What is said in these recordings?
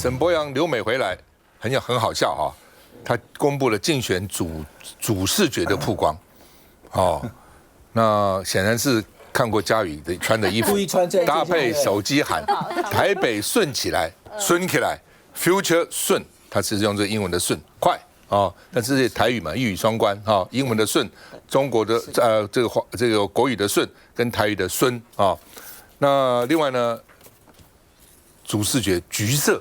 沈伯洋留美回來，很好笑哈，他公布了競選主視覺的曝光，哦，那顯然是看過嘉宇的穿的衣服，搭配手機喊台北順起來，順起來 ，Future 順，他是用这個英文的順快啊，但是台語嘛，一語雙關啊，英文的順，中國的這個國語的順跟台語的孫啊，那另外呢，主視覺橘色，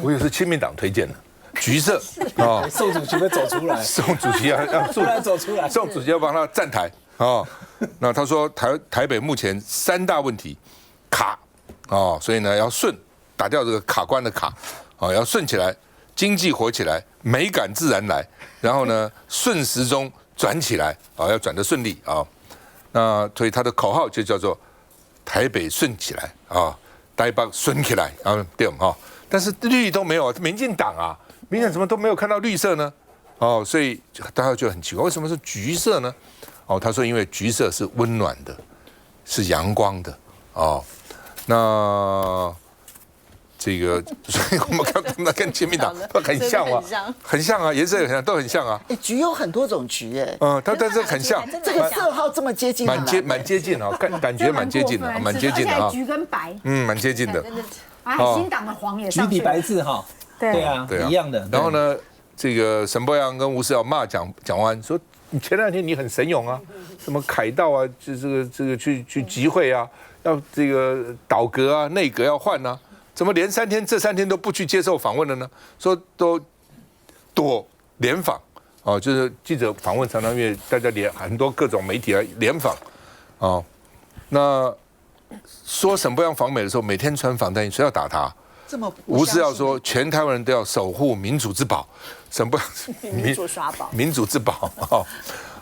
我也是親民黨推薦的。橘色啊，宋主席会走出来，宋主席要走出来，宋主席要帮他站台啊。那他說台北目前3大問題卡啊，所以呢要順，打掉這個卡關的卡啊，要順起來，經濟活起來，美感自然來，然後呢順時鐘轉起來啊，要轉得順利啊。那所以他的口號就叫做台北順起來啊，台北順起來啊，對哈。但是綠都沒有，民進黨啊。民進黨怎麼都沒有看到綠色呢？哦，所以大家就很奇怪，為什麼是橘色呢？哦，他說因為橘色是溫暖的，是陽光的。哦，那這個，所以我們看跟親民黨很像嗎？很像啊，顏色也很像，都很像啊。橘有很多種橘哎。但是很像。这個色號這麼接近，蠻接近啊，感覺蠻接近的，蠻接近的啊。橘跟白，蠻接近的。新黨的黃也橘底白字哈。对啊，一樣的。然後呢，這個沈伯洋跟吳思瑤罵蔣萬安說：“你前2天你很神勇啊，什麼凱道啊，就這個去集會啊，要這個倒閣啊，內閣要換啊，怎麼連這3天都不去接受訪問了呢？說都躲聯訪哦，就是記者訪問常常因為大家很多各種媒體來聯訪哦。那說沈伯洋訪美的時候，每天穿防彈衣，誰要打他？”吳思瑤說：“全台灣人都要守護民主之寶，沈伯洋民主耍寶，民主之寶哦，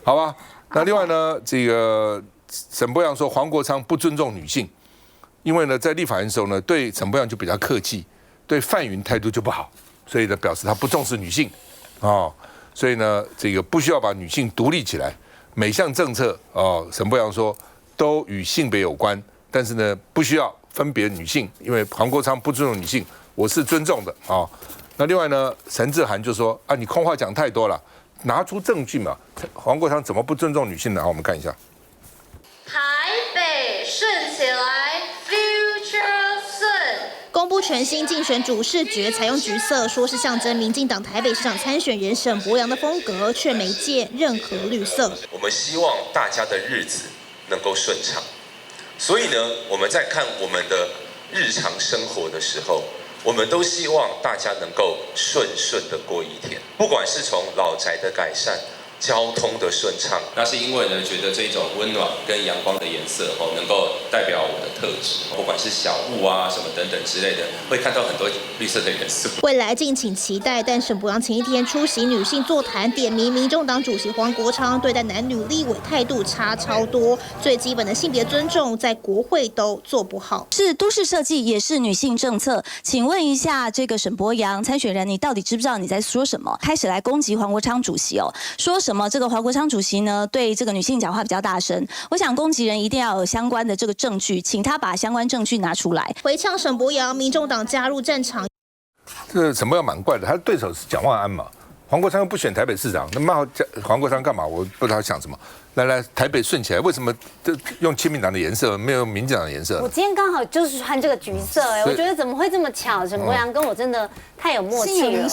好吧。那另外呢，這個沈伯洋說黃國昌不尊重女性，因為呢在立法院的時候呢，對沈伯洋就比較客氣，對范雲態度就不好，所以呢表示他不重視女性哦，所以呢這個不需要把女性獨立起來，每項政策哦，沈伯洋說都與性別有關，但是呢不需要分別女性，因為黃國昌不尊重女性，我是尊重的啊。那另外呢，陳志涵就說啊，你空話講太多了，拿出證據嘛。黃國昌怎麼不尊重女性呢？好，我們看一下。台北順起來 ，Future 順。公布全新競選主視覺，採用橘色，說是象徵民進黨台北市長參選人沈伯洋的風格，卻沒借任何綠色。我們希望大家的日子能夠順暢。所以呢，我們在看我們的日常生活的時候，我們都希望大家能夠順順的過一天，不管是從老宅的改善、交通的順暢，那是因為呢，覺得這種溫暖跟陽光的顏色能夠代表我的特質，不管是小物啊什麼等等之類的，會看到很多綠色的元素。未來敬請期待。但沈伯洋前1天出席女性座談，點名民眾黨主席黃國昌對待男女立委態度差超多，最基本的性別尊重在國會都做不好。是都市設計，也是女性政策。請問一下，這個沈伯洋參選人，你到底知不知道你在說什麼？開始來攻擊黃國昌主席哦，說什麼這個黃國昌主席呢對這個女性講話比較大聲。我想攻擊人一定要有相關的這個證據，請他把相關證據拿出來。回嗆沈伯洋，民眾黨加入戰場。這沈伯洋蠻怪的，他的對手是蔣萬安嘛，黃國昌又不選台北市長，那罵黃國昌幹嘛？我不知道他想什麼。來，台北順起來，為什麼用親民黨的顏色，沒有用民進黨的顏色？我今天剛好就是穿這個橘色，我覺得怎麼會這麼巧？沈伯洋跟我真的太有默契了。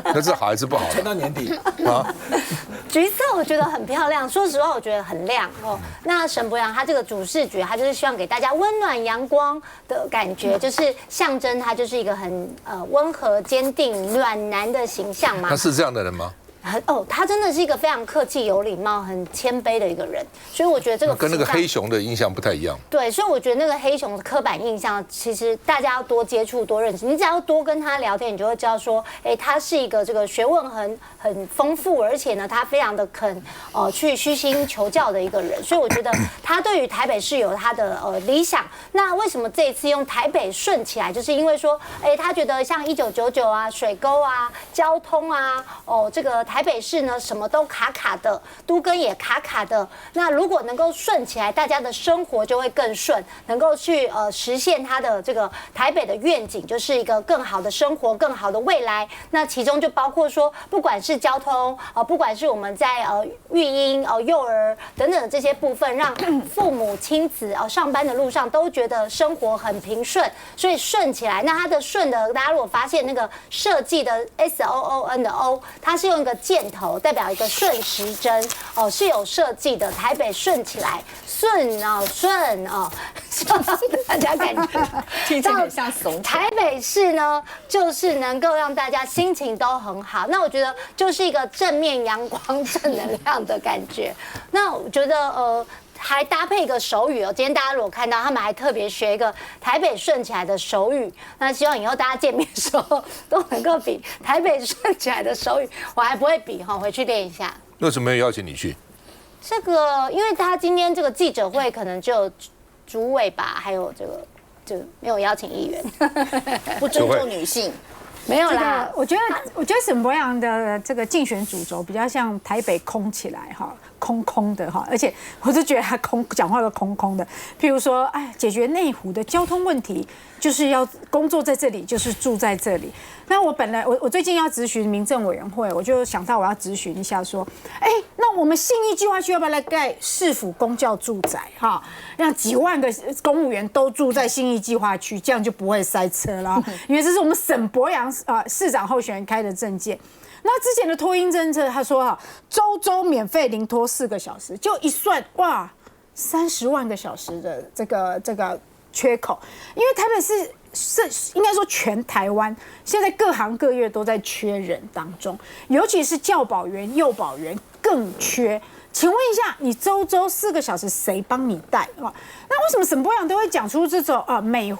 那是好還是不好？穿到年底啊。橘色我覺得很漂亮，說實話我覺得很亮哦。那沈伯洋他這個主視覺，他就是希望給大家溫暖陽光的感覺，就是象徵他就是一個很溫和、堅定、暖男的形象嘛。他是這樣的人嗎？他真的是一個非常客氣、有禮貌、很謙卑的一個人，所以我覺得这個跟那個黑熊的印象不太一樣。對，所以我覺得那個黑熊的刻板印象，其實大家要多接觸、多認識。你只要多跟他聊天，你就會知道說，他是一個這個學問很豐富，而且呢，他非常的肯去虛心求教的一個人。所以我覺得他對於台北市有他的理想。那為什麼這一次用台北順起來，就是因為說，他覺得像1999啊、水溝啊、交通啊，這個台北市呢什麼都卡卡的，都更也卡卡的。那如果能夠順起來，大家的生活就會更順，能夠去實現它的這個台北的願景，就是一個更好的生活、更好的未來。那其中就包括說，不管是交通不管是我們在育嬰幼兒等等的這些部分，讓父母親子上班的路上都覺得生活很平順，所以順起來。那它的順的，大家如果發現那個設計的 SOON 的 O， 它是用一個箭頭代表一個順時針是有設計的。台北順起來，順希望大家感覺聽起來很像慫。台北市呢，就是能夠讓大家心情都很好。那我覺得就是一個正面陽光、正能量的感覺。那我覺得還搭配一個手語哦。今天大家如果看到，他們還特別學一個台北順起來的手語。那希望以後大家見面的時候都能夠比台北順起來的手語，我還不會比哈，回去練一下。為什麼沒有邀請你去？這個，因為他今天這個記者會可能只有主委吧，還有這個沒有邀請議員，不尊重女性。沒有啦，我觉得沈伯洋的這個競選主軸比較像台北空起來哈，空空的哈，而且我就覺得他講話都空空的。譬如說，解決內湖的交通問題，就是要工作在這裡，就是住在這裡。那我最近要質詢民政委員會，我就想到我要質詢一下說，那我們信義計劃區要不要來蓋市府公教住宅哈，讓幾萬個公務員都住在信義計劃區，這樣就不會塞車了。因為這是我們沈伯洋市長候選人開的政見。那之前的托嬰政策，他說周免費零托4個小時，就一算哇，30萬個小時的這個缺口，因為台北市應該說全台灣現在各行各業都在缺人當中，尤其是教保員、幼保員更缺。請問一下，你周4個小時誰幫你帶啊？那為什麼沈伯洋都會講出這種美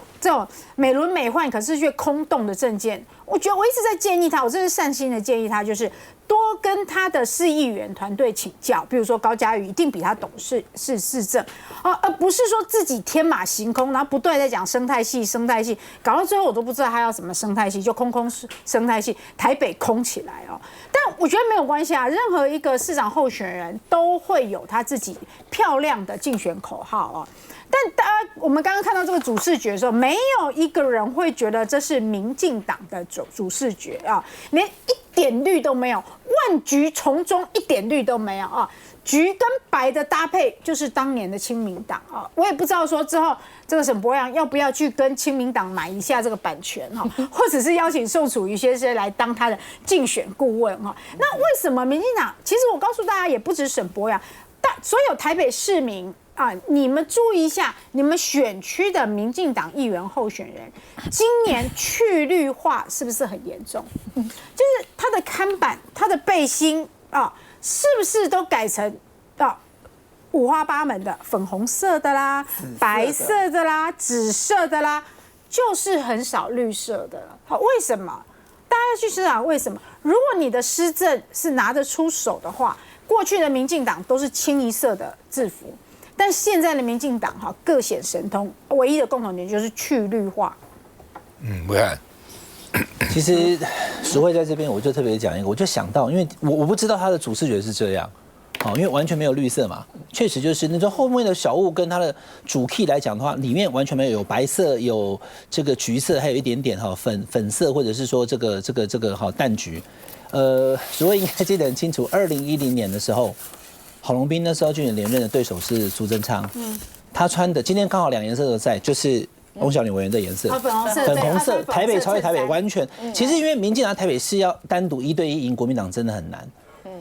輪美奐，可是卻空洞的政見？我覺得我一直在建議他，我這是善心的建議他，就是多跟他的市議員團隊請教，比如說高嘉瑜一定比他懂市政而不是說自己天馬行空，然後不斷在講生態系，搞到最後我都不知道他要什麼生態系，就空生態系，台北空起來哦。但我觉得没有關係啊，任何一個市長候選人都會有他自己漂亮的競選口號哦。但我們剛剛看到這個主視覺的時候，沒有一個人會覺得這是民進黨的主視覺啊，連一點綠都沒有，萬橘叢中一點綠都沒有啊。橘跟白的搭配就是當年的親民黨啊，我也不知道說之後這個沈伯洋要不要去跟親民黨買一下這個版權哈，或者是邀請宋楚瑜先生來當他的競選顧問哈。那為什麼民進黨？其實我告訴大家，也不止沈伯洋，但所有台北市民你們注意一下，你們選區的民進黨議員候選人，今年去綠化是不是很嚴重？就是他的看板、他的背心是不是都改成五花八門的粉紅色的啦、白色的啦、紫色的啦，就是很少綠色的了。好，為什麼？大家要去思考為什麼？如果你的施政是拿得出手的話，過去的民進黨都是清一色的制服。但現在的民進黨各顯神通，唯一的共同點就是去綠化。不看。其實淑慧在這邊，我就特別講一個，我就想到，因為我不知道他的主視覺是這樣，因為完全沒有綠色嘛，確實就是那種後面的小物跟它的主 key 來講的話，裡面完全沒有白色，有這個橘色，還有一點點粉色，或者是說這個淡橘。淑慧應該記得很清楚，2010年的時候。郝龍斌那時候競選連任的對手是蘇貞昌，他穿的今天剛好兩顏色都在，就是翁小玲委員的顏色，粉紅色，台北超越台北，完全。其實因為民進黨台北市要單獨1對1贏國民黨真的很難，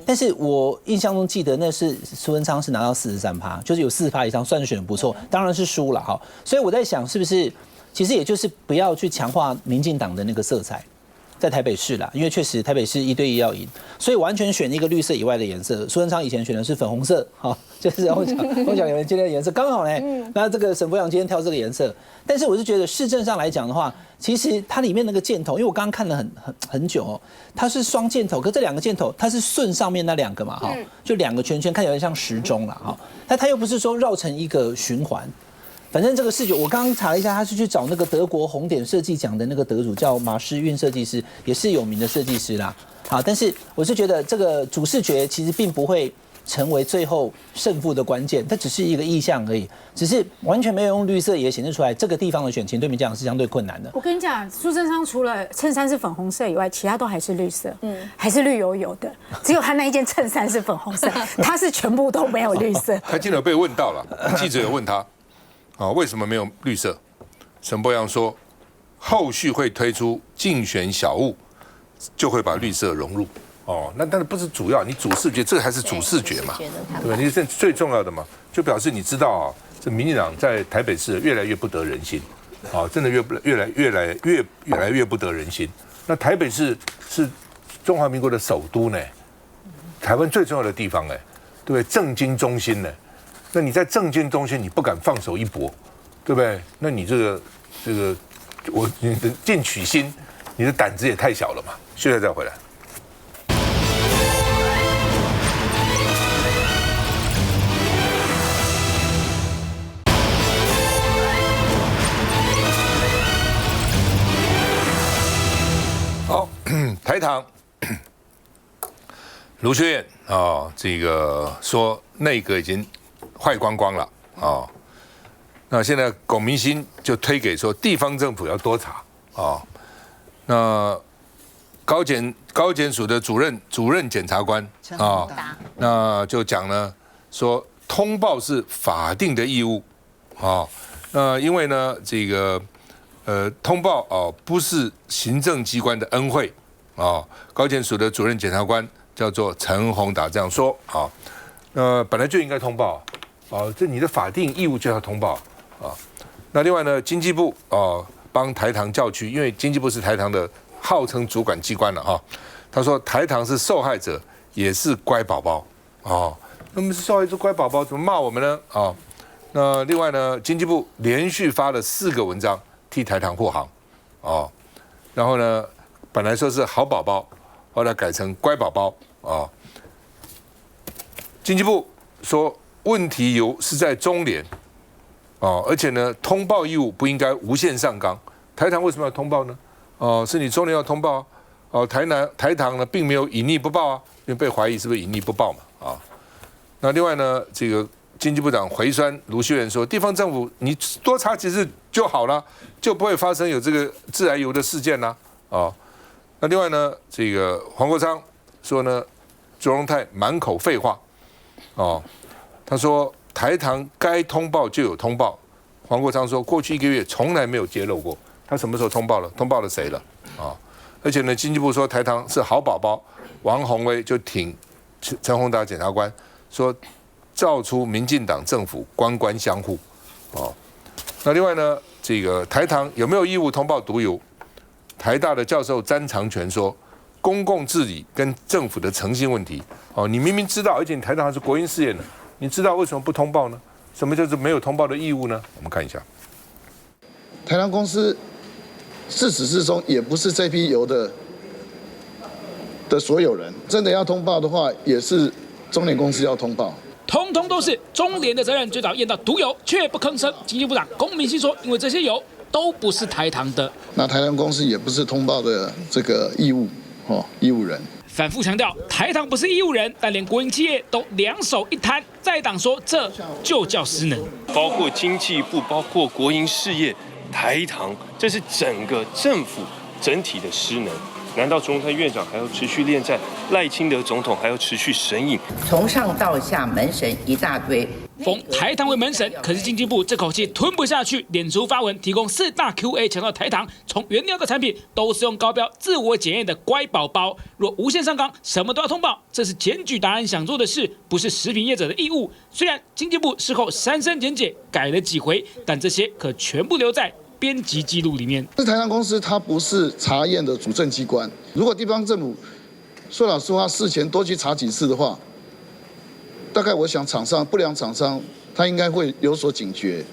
但是我印象中記得那是蘇貞昌是拿到43%，就是有40%以上，算是選得不錯，當然是輸了哈。所以我在想，是不是其實也就是不要去強化民進黨的那個色彩。在台北市啦，因為確實台北市1對1要贏，所以完全選一個綠色以外的顏色。蘇貞昌以前選的是粉紅色，就是翁小玲今天的顏色剛好呢。那這個沈伯洋今天挑這個顏色，但是我是覺得市政上來講的話，其實它裡面那個箭頭，因為我剛剛看了很久哦，它是雙箭頭，可這兩個箭頭它是順上面那兩個嘛，就2個圈圈，看起來像時鐘啦，那它又不是說繞成一個循環。反正這個視覺，我剛剛查了一下，他是去找那個德國紅點設計獎的那個得主，叫馬詩韻設計師，也是有名的設計師啦。好，但是我是覺得這個主視覺其實並不會成為最後勝負的關鍵，它只是一個意象而已，只是完全沒有用綠色也顯示出來這個地方的選情對民進黨是相對困難的。我跟你講，蘇貞昌除了襯衫是粉紅色以外，其他都還是綠色，還是綠油油的，只有他那一件襯衫是粉紅色，他是全部都沒有綠色。他今天有被問到了，記者有問他，為什麼沒有綠色？沈伯洋說，後續會推出競選小物，就會把綠色融入。那但是不是主要，你主視覺这個還是主視覺嘛，對吧？你是最重要的嘛，就表示你知道這民進黨在台北市越來越不得人心，真的越來越不得人心。那台北市是中華民國的首都呢，台灣最重要的地方哎，对不對？政經中心呢，那你在政經中心你不敢放手一搏，對不對？那你這個你的進取心，你的膽子也太小了嘛。現在再回來。台糖盧秀燕這個說內閣已經壞光光了那現在龔明鑫就推給說地方政府要多查那高檢署的主任檢察官那就講呢說通報是法定的義務那因為呢這個通報不是行政機關的恩惠高檢署的主任檢察官叫做陳宏達這樣說本來就應該通報這你的法定義務就要通報那另外呢經濟部幫台糖叫屈，因為經濟部是台糖的號稱主管機關了他說台糖是受害者也是乖寶寶那麼是受害者乖寶寶怎麼罵我們呢那另外呢經濟部連續發了4個文章替台糖護航然後呢本來說是好寶寶，後來改成乖寶寶經濟部說問題是在中聯而且呢通報義務不應該無限上綱。台糖為什麼要通報呢？是你中聯要通報台糖呢並沒有隱匿不報因為被懷疑是不是隱匿不報嘛那另外呢這個經濟部長回酸盧秀燕說，地方政府你多查幾次就好了，就不會發生有這個自來油的事件啦那另外呢，這個黃國昌說呢，卓榮泰滿口廢話，他說台糖該通報就有通報。黃國昌說，過去1個月從來沒有揭露過，他什麼時候通報了？通報了誰了？而且呢，經濟部說台糖是好寶寶，王鴻薇就挺陳宏達檢察官說，造出民進黨政府官官相護。那另外呢，這個台糖有沒有義務通報毒油？台大的教授詹長全說，公共治理跟政府的誠信問題。你明明知道，而且你台糖還是國營事業呢，你知道為什麼不通報呢？什麼叫做沒有通報的義務呢？我們看一下，台糖公司自始至終也不是這批油的所有人，真的要通報的話，也是中聯公司要通報。通通都是中聯的責任，最早驗到毒油卻不吭聲。經濟部長龔明鑫說，因為這些油都不是台糖的，那台糖公司也不是通報的這個義務人。反覆強調，台糖不是義務人，但連國營企業都兩手一攤，在黨說這就叫失能。包括經濟部，包括國營事業，台糖，這是整個政府整體的失能。難道中泰院長還要持續戀戰？賴清德總統還要持續神隱？從上到下門神一大堆，封台糖為門神，可是經濟部這口氣吞不下去，臉書發文提供4大 QA， 強調台糖從原料的產品都是用高標自我檢驗的乖寶寶，若無限上綱，什麼都要通報，這是檢舉達人想做的事，不是食品業者的義務。雖然經濟部事後刪刪減減改了幾回，但這些可全部留在編輯記錄裡面。台糖公司它不是查驗的主政機關，如果地方政府說老實話，事前多去查幾次的話，大概我想不良廠商他應該會有所警覺，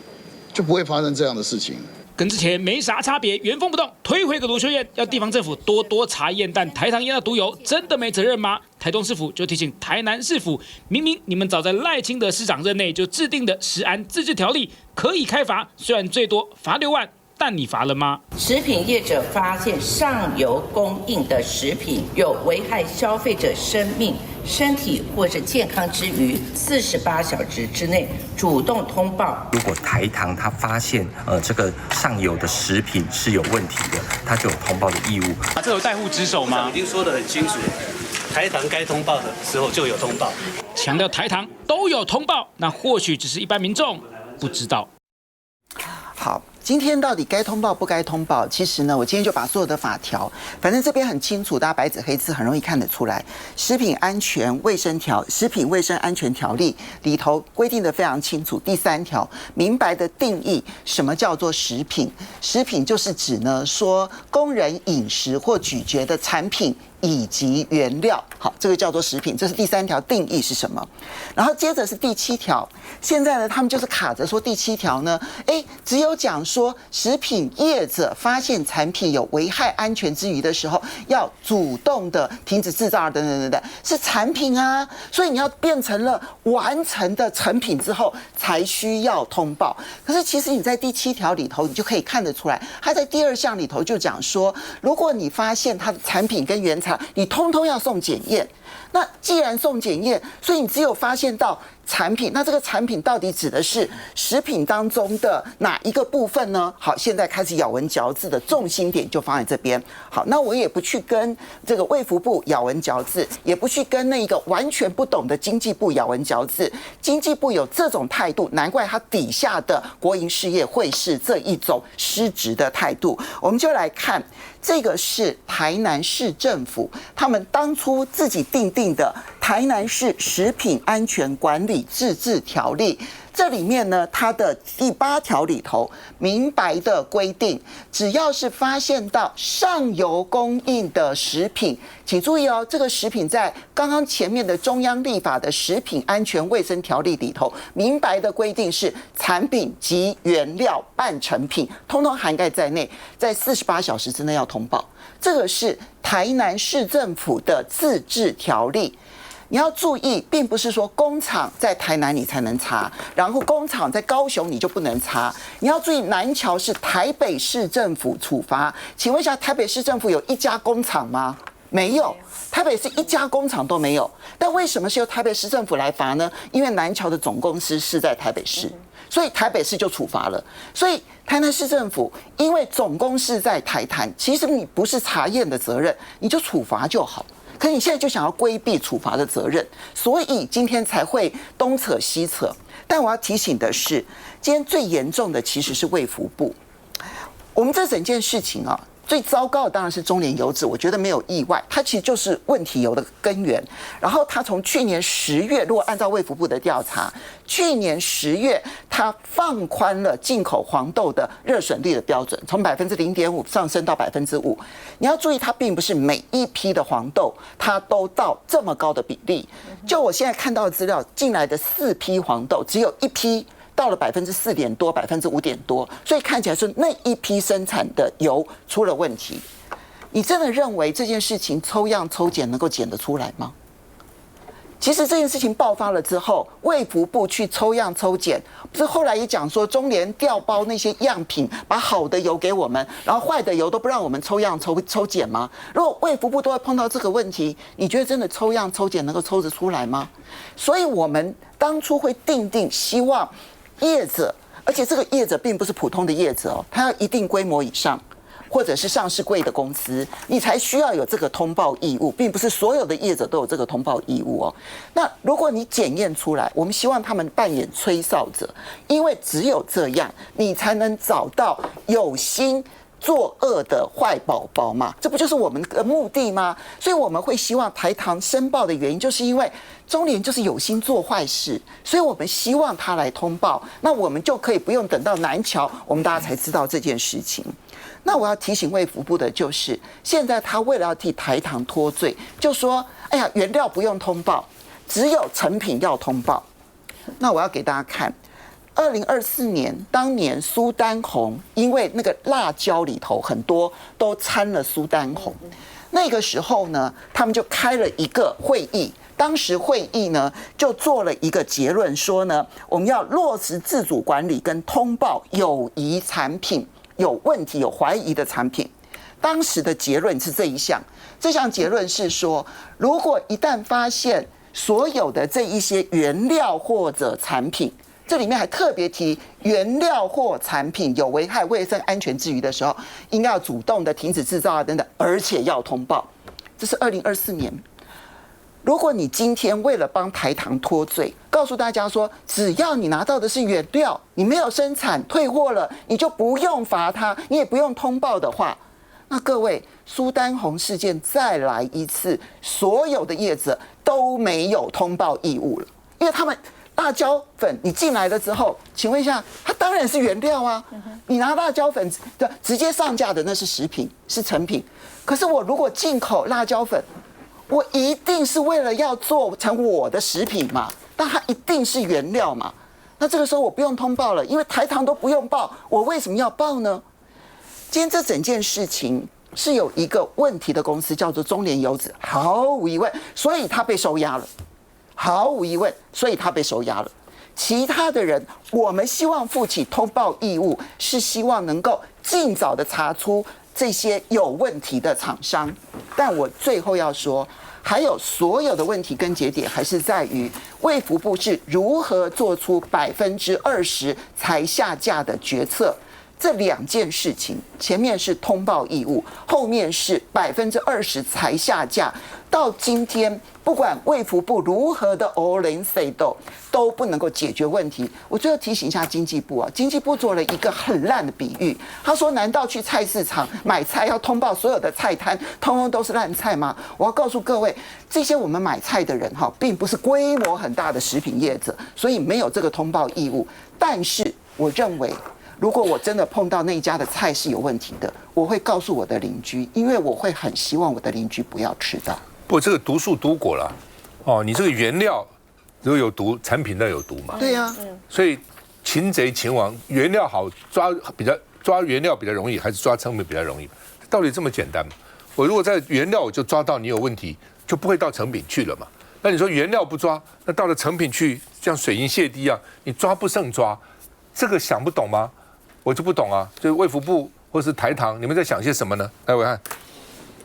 就不會發生這樣的事情。跟之前沒啥差別，原封不動推回個盧秀燕，要地方政府多多查驗，但台糖驗到毒油，真的沒責任嗎？台東市府就提醒台南市府，明明你們早在賴清德市長任內就制定的食安自治條例可以開罰，雖然最多罰6萬，但你罰了嗎？食品業者發現上游供應的食品有危害消費者生命、身體或是健康之餘，48小時之內主動通報。如果台糖它發現這個上游的食品是有問題的，它就有通報的義務。这有代護職守嗎？已經說得很清楚，台糖該通報的時候就有通報。強調台糖都有通報，那或許只是一般民眾不知道。好，今天到底該通報不該通報？其實呢，我今天就把所有的法條，反正這邊很清楚，大家白紙黑字很容易看得出來。食品衛生安全條例裡頭規定的非常清楚，第3條明白的定義什麼叫做食品。食品就是指呢，說供人飲食或咀嚼的產品以及原料，好，這個叫做食品，這是第3條定義是什麼？然後接着是第7條，現在呢，他們就是卡着說第7條呢，只有講說食品業者發現產品有危害安全之虞的時候，要主動的停止製造等等，是產品啊，所以你要變成了完成的成品之後才需要通報。可是其實你在第7條裡頭，你就可以看得出來，他在第2項裡頭就講說，如果你發現它的產品跟原材，你通通要送檢驗。那既然送檢驗，所以你只有發現到產品，那這個產品到底指的是食品當中的哪一個部分呢？好，現在開始咬文嚼字的重心點就放在這邊。好，那我也不去跟這個衛福部咬文嚼字，也不去跟那一個完全不懂的經濟部咬文嚼字。經濟部有這種態度，難怪他底下的國營事業會是這一種失職的態度。我們就來看，這個是台南市政府他們當初自己訂定的台南市食品安全管理自治條例，這裡面呢，它的第8條裡頭明白的規定，只要是發現到上游供應的食品，請注意哦，這個食品在剛剛前面的中央立法的食品安全衛生條例裡頭，明白的規定是產品及原料半成品，通通涵蓋在內，在48小時之內要通報。這個是台南市政府的自治條例。你要注意，並不是說工廠在台南你才能查，然後工廠在高雄你就不能查。你要注意，南橋是台北市政府處罰。請問一下，台北市政府有1家工廠嗎？沒有，台北市1家工廠都沒有。但為什麼是由台北市政府來罰呢？因為南橋的總公司是在台北市，所以台北市就處罰了。所以台南市政府因為總公司在台南，其實你不是查驗的責任，你就處罰就好。可是你現在就想要規避處罰的責任，所以今天才會東扯西扯。但我要提醒的是，今天最嚴重的其實是衛福部。我們這整件事情啊，最糟糕的當然是中聯油脂，我覺得沒有意外，它其實就是問題油的根源。然後它從去年10月，如果按照衛福部的調查，去年10月它放寬了進口黃豆的熱損率的標準，從0.5%上升到5%。你要注意，它並不是每一批的黃豆它都到這麼高的比例。就我現在看到的資料，進來的4批黃豆，只有1批到了4%多、5%多，所以看起來是那一批生產的油出了問題。你真的認為這件事情抽樣抽檢能夠檢得出來嗎？其實這件事情爆發了之後，衛福部去抽樣抽檢，不是後來也講說中聯調包那些樣品，把好的油給我們，然後壞的油都不讓我們抽樣抽檢嗎？如果衛福部都會碰到這個問題，你覺得真的抽樣抽檢能夠抽得出來嗎？所以我們當初會定希望業者，而且這個業者並不是普通的業者哦，他要一定規模以上，或者是上市櫃的公司，你才需要有這個通報義務，並不是所有的業者都有這個通報義務哦。那如果你檢驗出來，我們希望他們扮演吹哨者，因為只有這樣，你才能找到有心作惡的壞寶寶嘛，這不就是我們的目的嗎？所以我們會希望台糖申報的原因，就是因為中聯就是有心做壞事，所以我們希望他來通報，那我們就可以不用等到南橋，我們大家才知道這件事情。那我要提醒衛福部的就是，現在他為了要替台糖脫罪，就說：哎呀，原料不用通報，只有成品要通報。那我要給大家看， 2024年當年蘇丹紅，因為那個辣椒裡頭很多都摻了蘇丹紅，那個時候呢，他們就開了一個會議。當時會議呢，就做了一個結論，說呢，我們要落實自主管理跟通報有疑產品、有問題、有懷疑的產品。當時的結論是這一項，這項結論是說，如果一旦發現所有的這一些原料或者產品，這裡面還特別提原料或產品有危害衛生安全之虞的時候，應該要主動的停止制造啊等等，而且要通報。這是2024年。如果你今天為了幫台糖脫罪，告訴大家說，只要你拿到的是原料，你沒有生產退貨了，你就不用罰他，你也不用通報的話，那各位，蘇丹紅事件再來一次，所有的業者都沒有通報義務了，因為他們辣椒粉你進來了之後，請問一下，它當然是原料啊，你拿辣椒粉直接上架的那是食品，是成品，可是我如果进口辣椒粉，我一定是为了要做成我的食品嘛，但它一定是原料嘛。那這個時候我不用通報了，因為台糖都不用報，我為什麼要報呢？今天這整件事情是有一個問題的公司叫做中聯油脂，毫無疑問，所以它被收押了，毫無疑問，所以它被收押了。其他的人，我們希望負起通報義務，是希望能夠盡早的查出這些有問題的廠商，但我最後要說，還有所有的問題根結點還是在於衛福部是如何做出20%才下架的決策。這兩件事情，前面是通報義務，後面是20%才下架。到今天，不管衛福部如何的都不能夠解決問題。我最後提醒一下經濟部啊，經濟部做了一個很爛的比喻，他說：“難道去菜市場買菜要通報所有的菜攤，通通都是爛菜嗎？”我要告訴各位，這些我們買菜的人哈，並不是規模很大的食品業者，所以沒有這個通報義務。但是我認為，如果我真的碰到那家的菜是有問題的，我會告訴我的鄰居，因為我會很希望我的鄰居不要吃到。不，這個毒樹毒果了，哦，你這個原料如果有毒，產品都有毒嘛。對呀，所以擒賊擒王，原料好抓，抓原料比較容易，還是抓成本比較容易？道理這麼簡單嘛？我如果在原料我就抓到你有問題，就不會到成品去了嘛。那你說原料不抓，那到了成品去，像水銀瀉地一樣，你抓不勝抓，這個想不懂嗎？我就不懂啊，就是衛福部或是台糖，你們在想些什麼呢？來，我看。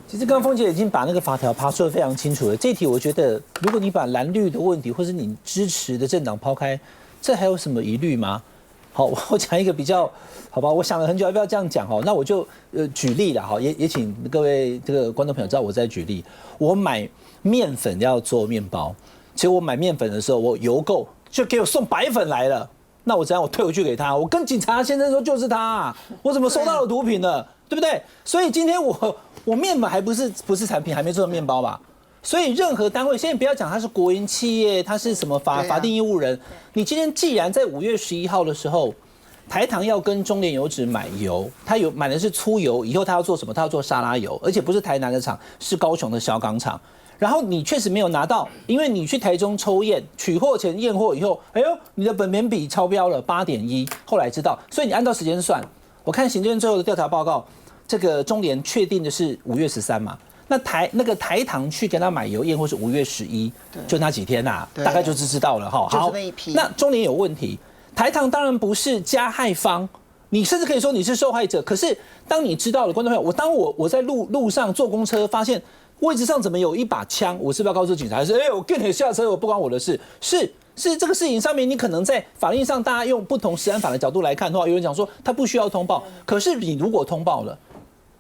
其實剛剛鳳姐已經把那個法條爬說得非常清楚了。這一題我覺得，如果你把藍綠的問題，或是你支持的政黨拋開，這還有什麼疑慮嗎？好，我講一個比較，好吧，我想了很久要不要這樣講哈，那我就舉例了哈，也請各位這個觀眾朋友知道我在舉例。我買麵粉要做麵包，結果我買麵粉的時候，我郵購就給我送白粉來了。那我怎樣？我退回去給他，我跟警察先生說就是他啊，我怎麼收到了毒品了，對不對？所以今天我麵粉還不是產品，還沒做麵包吧？所以任何單位，現在不要講它是國營企業，它是什麼法定義務人，你今天既然在5月11號的時候，台糖要跟中聯油脂買油，他買的是粗油，以後他要做什麼？他要做沙拉油，而且不是台南的廠，是高雄的小港廠。然後你確實沒有拿到，因為你去台中抽驗取貨前驗貨以後，哎呦，你的苯棉比超標了8.1，後來知道，所以你按照時間算，我看行政院最後的調查報告，這個中聯確定的是5月13嘛，那個台糖去跟他買油驗貨是5月11，就那幾天吶，大概就是知道了哈。好，那中聯有問題，台糖當然不是加害方，你甚至可以說你是受害者，可是當你知道了，觀眾朋友，我在路上坐公車發現。位置上怎麼有一把槍？我是不是要告訴警察？還是我跟你下車，我不關我的事？是這個事情上面，你可能在法律上，大家用不同食安法的角度來看的話，有人講說他不需要通報。可是你如果通報了，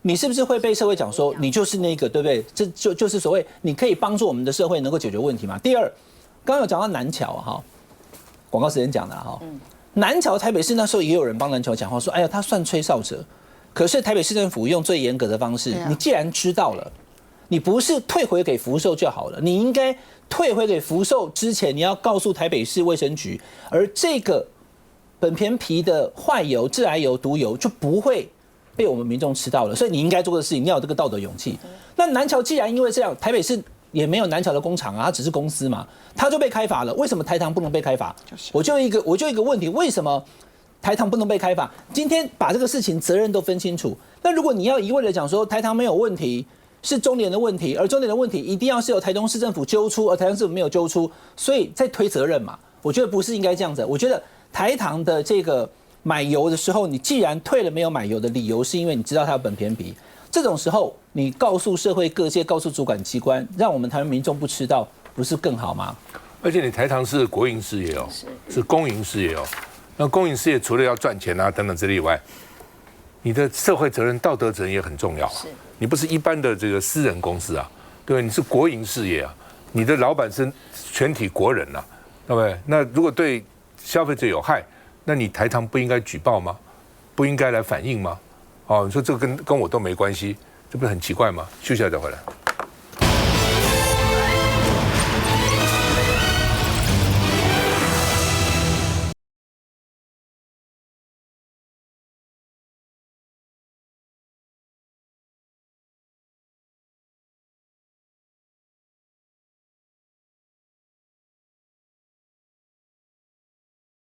你是不是會被社會講說你就是那個，對不對？這就是所謂你可以幫助我們的社會能夠解決問題嘛？第二，剛剛有講到南橋哈，廣告時間講的哈，南橋台北市那時候也有人幫南橋講話說，哎呀，他算吹哨者。可是台北市政府用最嚴格的方式，你既然知道了。你不是退回給福壽就好了，你應該退回給福壽之前，你要告訴台北市衛生局，而這個苯片皮的壞油、致癌油、毒油就不會被我們民眾吃到了。所以你應該做的事情，你要有這個道德勇氣。那南橋既然因為這樣，台北市也沒有南橋的工廠啊，它只是公司嘛，它就被開罰了。為什麼台糖不能被開罰？我就一個問題，為什麼台糖不能被開罰？今天把這個事情責任都分清楚。那如果你要一味的講說台糖沒有問題，是中聯的問題，而中聯的問題一定要是由台中市政府揪出，而台中市政府沒有揪出，所以在推責任嘛。我覺得不是應該這樣子。我覺得台糖的這個買油的時候，你既然退了沒有買油的理由，是因為你知道它有本偏比。這種時候，你告訴社會各界、告訴主管機關，讓我們台灣民眾不吃到，不是更好嗎？而且你台糖是國營事業哦，是公營事業哦。那公營事業除了要賺錢啊等等之類以外，你的社會責任、道德責任也很重要啊。你不是一般的这個私人公司啊，對不對？你是國營事業啊，你的老闆是全體國人啊，對不對？那如果對消費者有害，那你台糖不應該舉報嗎？不應該來反映嗎？哦，你說這個跟我都沒關係，這不是很奇怪嗎？休息一下再回來。